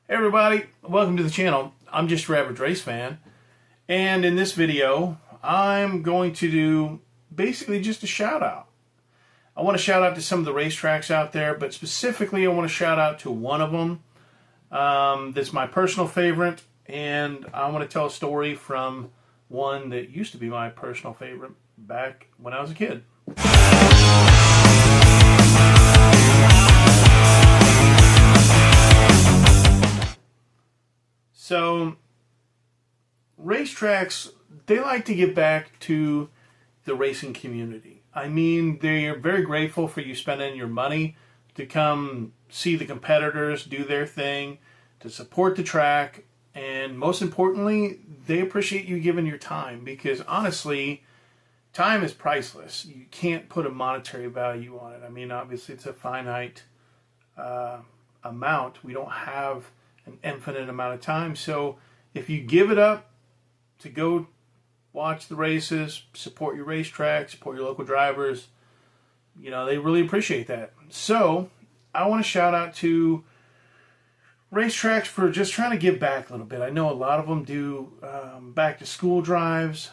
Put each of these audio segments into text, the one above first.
Hey everybody, welcome to the channel. I'm just your average race fan, and in this video I'm going to do basically just a shout out. I want to shout out to some of the racetracks out there, but specifically I want to shout out to one of them that's my personal favorite, and I want to tell a story from one that used to be my personal favorite back when I was a kid. So, racetracks, they like to give back to the racing community. I mean, they're very grateful for you spending your money to come see the competitors do their thing, to support the track, and most importantly, they appreciate you giving your time because honestly, time is priceless. You can't put a monetary value on it. I mean, obviously, it's a finite amount. We don't have an infinite amount of time. So if you give it up to go watch the races, support your racetrack, support your local drivers, you know, they really appreciate that. So I want to shout out to racetracks for just trying to give back a little bit. I know a lot of them do back to school drives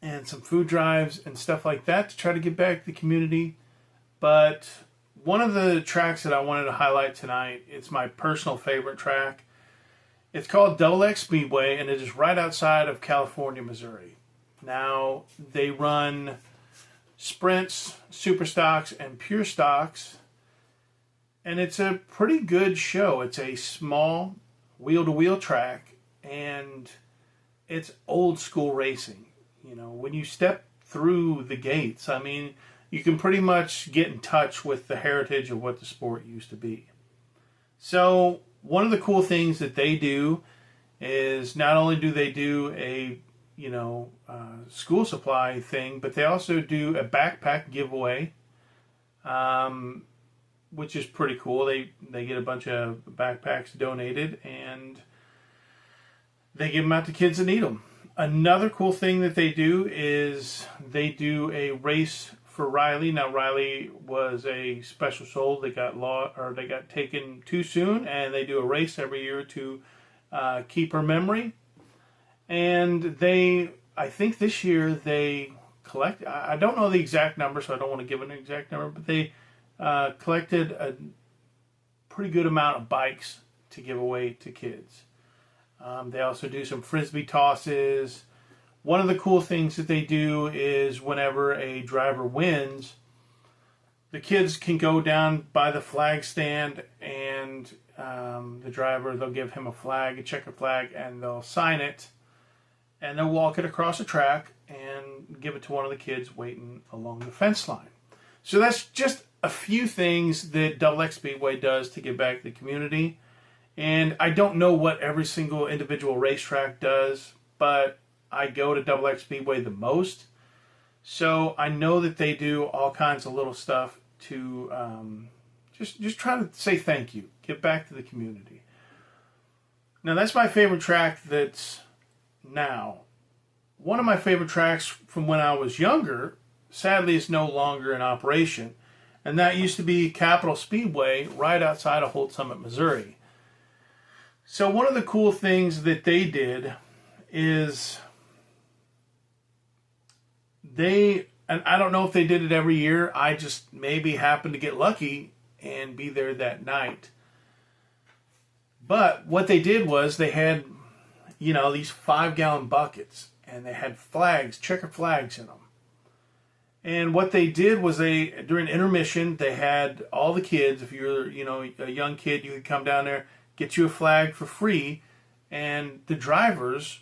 and some food drives and stuff like that to try to give back to the community. But one of the tracks that I wanted to highlight tonight, it's my personal favorite track. It's called Double X Speedway, and it is right outside of California, Missouri. Now, they run sprints, super stocks, and pure stocks, and it's a pretty good show. It's a small wheel-to-wheel track, and it's old school racing. You know, when you step through the gates, I mean, you can pretty much get in touch with the heritage of what the sport used to be. So one of the cool things that they do is not only do they do a school supply thing, but they also do a backpack giveaway, which is pretty cool. They get a bunch of backpacks donated and they give them out to kids that need them. Another cool thing that they do is they do a race for Riley. Now Riley was a special soul. They got taken too soon, and they do a race every year to keep her memory. And I think this year they collect. I don't know the exact number, so I don't want to give an exact number, but they collected a pretty good amount of bikes to give away to kids. They also do some frisbee tosses. One of the cool things that they do is whenever a driver wins, the kids can go down by the flag stand and the driver, they'll give him a flag, a checker flag, and they'll sign it. And they'll walk it across the track and give it to one of the kids waiting along the fence line. So that's just a few things that Double X Speedway does to give back to the community. And I don't know what every single individual racetrack does, but I go to Double X Speedway the most, so I know that they do all kinds of little stuff to just try to say thank you, give back to the community. Now that's my favorite track that's now. One of my favorite tracks from when I was younger, sadly is no longer in operation, and that used to be Capitol Speedway right outside of Holt Summit, Missouri. So one of the cool things that they did is and I don't know if they did it every year, I just maybe happened to get lucky and be there that night. But what they did was they had, these 5-gallon buckets, and they had flags, checker flags in them. And what they did was during intermission, they had all the kids, if you're, a young kid, you could come down there, get you a flag for free, and the drivers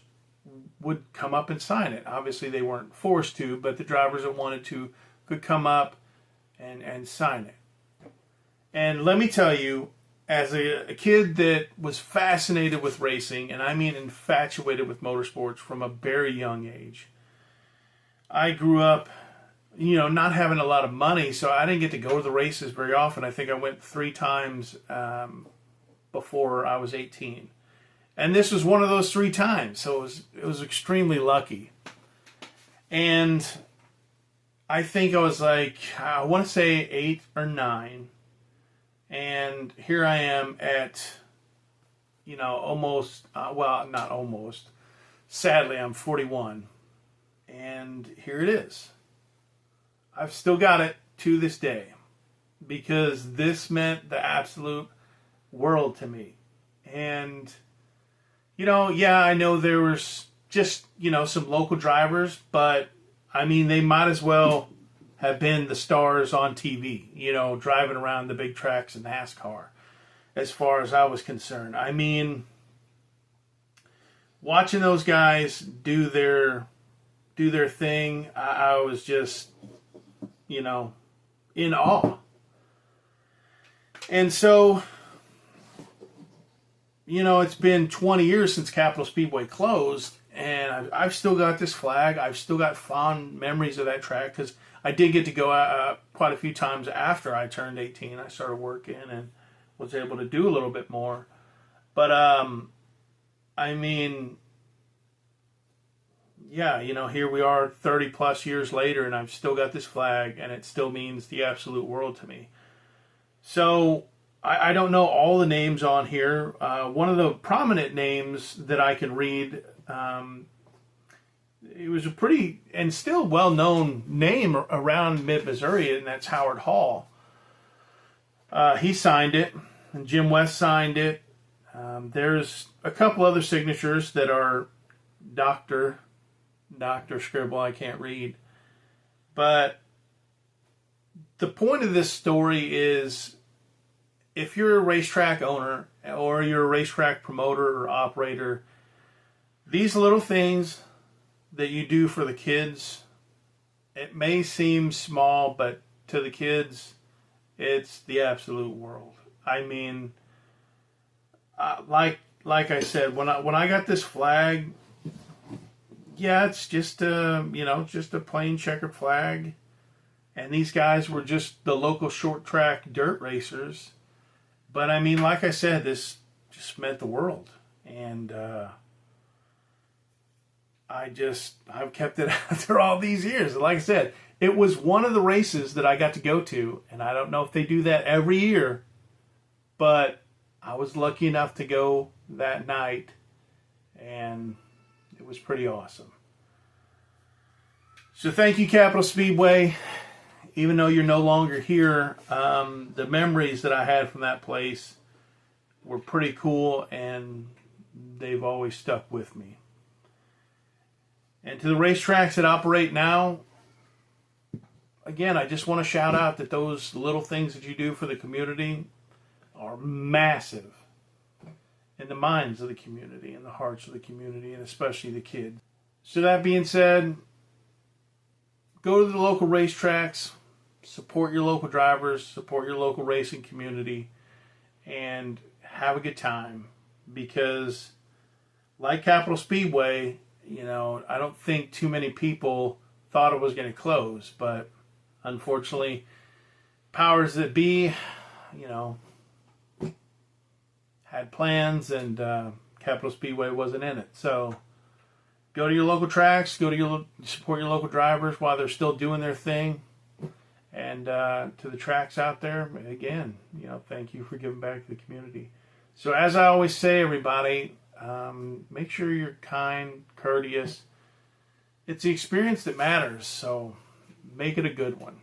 would come up and sign it. Obviously, they weren't forced to, but the drivers that wanted to could come up and sign it. And let me tell you, as a kid that was fascinated with racing, and I mean infatuated with motorsports from a very young age, I grew up, not having a lot of money, so I didn't get to go to the races very often. I think I went 3 times before I was 18. And this was one of those 3 times, so it was extremely lucky. And I think I was like, I want to say 8 or 9. And here I am at almost, well, not almost. Sadly, I'm 41. And here it is. I've still got it to this day because this meant the absolute world to me. And, yeah, I know there was just, some local drivers, but I mean, they might as well have been the stars on TV, driving around the big tracks in NASCAR, as far as I was concerned. I mean, watching those guys do their thing, I was just, in awe. And so, it's been 20 years since Capital Speedway closed, and I've still got this flag. I've still got fond memories of that track because I did get to go quite a few times after I turned 18. I started working and was able to do a little bit more. But, I mean, yeah, here we are 30 plus years later, and I've still got this flag, and it still means the absolute world to me. So I don't know all the names on here. One of the prominent names that I can read, it was a pretty and still well-known name around mid-Missouri, and that's Howard Hall. He signed it, and Jim West signed it. There's a couple other signatures that are Dr. Scribble, I can't read. But the point of this story is, if you're a racetrack owner or you're a racetrack promoter or operator, these little things that you do for the kids, it may seem small, but to the kids, it's the absolute world. I mean, like I said, when I got this flag, yeah, it's just just a plain checkered flag, and these guys were just the local short track dirt racers. But I mean, like I said, this just meant the world, and I've kept it after all these years. Like I said, it was one of the races that I got to go to, and I don't know if they do that every year, but I was lucky enough to go that night, and it was pretty awesome. So thank you, Capital Speedway. Even though you're no longer here, the memories that I had from that place were pretty cool, and they've always stuck with me. And to the racetracks that operate now, again, I just want to shout out that those little things that you do for the community are massive in the minds of the community, in the hearts of the community, and especially the kids. So that being said, go to the local racetracks, support your local drivers, support your local racing community, and have a good time. Because, like Capital Speedway, I don't think too many people thought it was going to close, but unfortunately, powers that be, had plans, and Capital Speedway wasn't in it. So go to your local tracks, support your local drivers while they're still doing their thing. And to the tracks out there, again, thank you for giving back to the community. So as I always say, everybody, make sure you're kind, courteous. It's the experience that matters, so make it a good one.